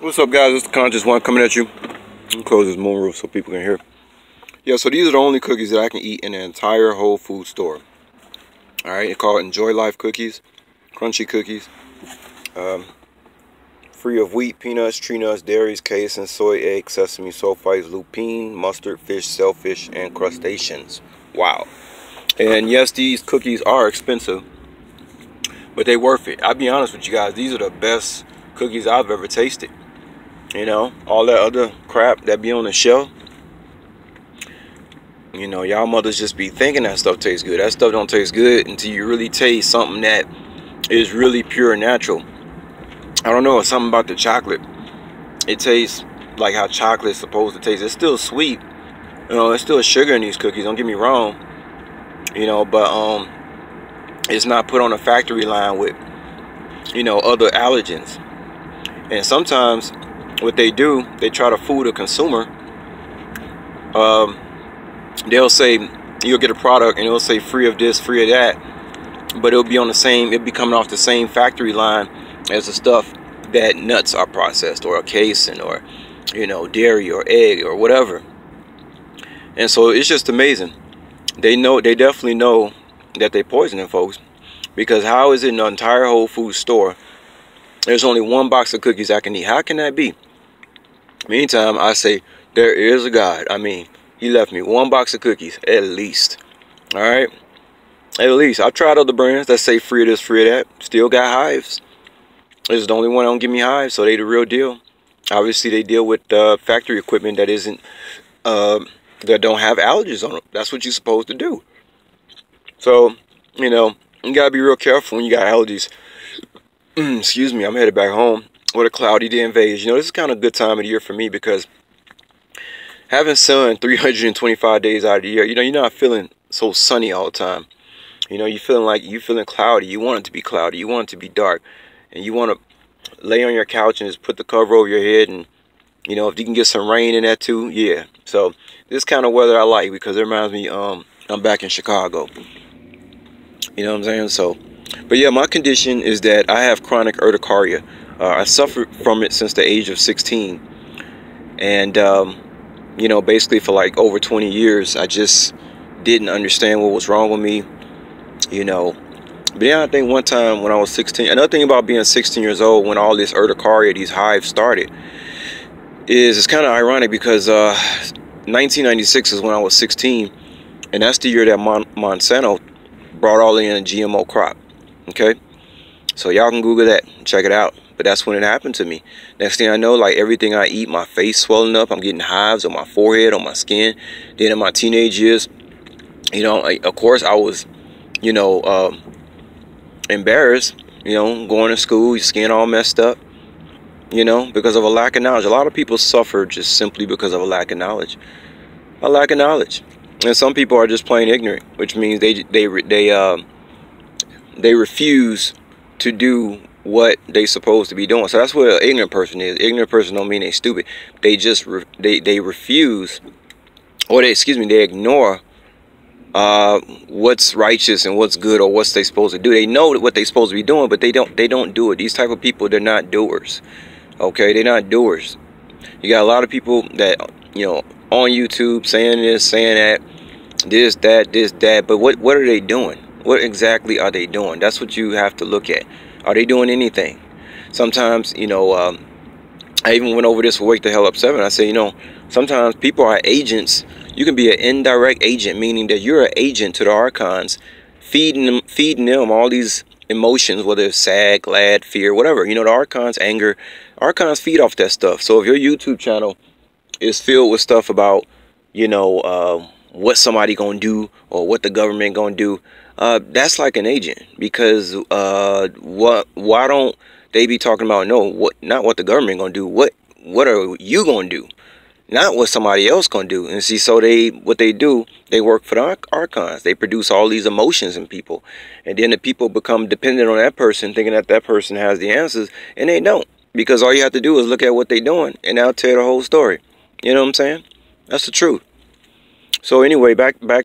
What's up, guys? It's the Conscious One coming at you. Let me close this moonroof so people can hear. Yeah, so these are the only cookies that I can eat in the entire Whole Food store. Alright, they're called Enjoy Life cookies. Crunchy cookies. Free of wheat, peanuts, tree nuts, dairies, casein, soy, egg, sesame, sulfites, lupine, mustard, fish, shellfish, and crustaceans. Wow. And yes, these cookies are expensive, but they're worth it. I'll be honest with you guys, these are the best cookies I've ever tasted. You know, all that other crap that be on the shelf, you know, y'all mothers just be thinking that stuff tastes good. That stuff don't taste good until you really taste something that is really pure and natural. I don't know, it's something about the chocolate. It tastes like how chocolate is supposed to taste. It's still sweet. You know, there's still sugar in these cookies, don't get me wrong. You know, but it's not put on a factory line with, you know, other allergens. And sometimes what they do, they try to fool the consumer. They'll say you'll get a product and it'll say free of this, free of that, but it'll be on the same, it'll be coming off the same factory line as the stuff that nuts are processed, or a casein, or, you know, dairy or egg or whatever. And so it's just amazing. They definitely know that they're poisoning folks, because how is it in the entire Whole Food store there's only one box of cookies I can eat? How can that be? Meantime, I say there is a God. I mean, he left me one box of cookies at least. All right, at least. I've tried other brands that say free of this, free of that. Still got hives. This is the only one that don't give me hives, so they the real deal. Obviously, they deal with factory equipment that isn't that don't have allergies on them. That's what you're supposed to do. So, you know, you gotta be real careful when you got allergies. Excuse me, I'm headed back home with a cloudy day in Vegas. You know, this is kind of a good time of the year for me, because having sun 325 days out of the year, you know, you're not feeling so sunny all the time. You know, you're feeling cloudy. You want it to be cloudy. You want it to be dark. And you want to lay on your couch and just put the cover over your head. And, you know, if you can get some rain in that too, yeah. So this kind of weather I like, because it reminds me I'm back in Chicago. You know what I'm saying? So, but yeah, my condition is that I have chronic urticaria. I suffered from it since the age of 16. And, you know, basically for like over 20 years, I just didn't understand what was wrong with me, you know. But yeah, I think one time when I was 16, another thing about being 16 years old when all this urticaria, these hives started, is it's kind of ironic, because 1996 is when I was 16. And that's the year that Monsanto brought all in a GMO crop. Okay, so y'all can Google that, check it out. But that's when it happened to me. Next thing I know, like everything I eat, my face swelling up. I'm getting hives on my forehead, on my skin. Then in my teenage years, you know, of course I was, you know, embarrassed, you know, going to school, your skin all messed up, you know, because of a lack of knowledge. A lot of people suffer just simply because of a lack of knowledge. A lack of knowledge. And some people are just plain ignorant, which means they refuse to do what they supposed to be doing. So that's what an ignorant person is. Ignorant person don't mean they stupid. They just they refuse, or they ignore what's righteous and what's good, or what they supposed to do. They know what they supposed to be doing, but they don't do it. These type of people, they're not doers. Okay, they're not doers. You got a lot of people that, you know, on YouTube saying this, saying that, this, that, but what are they doing? What exactly are they doing? That's what you have to look at. Are they doing anything? Sometimes, you know, I even went over this for Wake the Hell Up 7. I say, you know, sometimes people are agents. You can be an indirect agent, meaning that you're an agent to the archons, feeding them all these emotions, whether it's sad, glad, fear, whatever. You know, the archons, anger, archons feed off that stuff. So if your YouTube channel is filled with stuff about, you know, what somebody gonna do, or what the government gonna do, that's like an agent. Because why don't they be talking about, not what the government gonna do, what are you gonna do, not what somebody else gonna do. And see, so what they do, they work for the archons. They produce all these emotions in people, and then the people become dependent on that person, thinking that that person has the answers, and they don't, because all you have to do is look at what they're doing, and that'll tell the whole story. You know what I'm saying? That's the truth. So anyway, back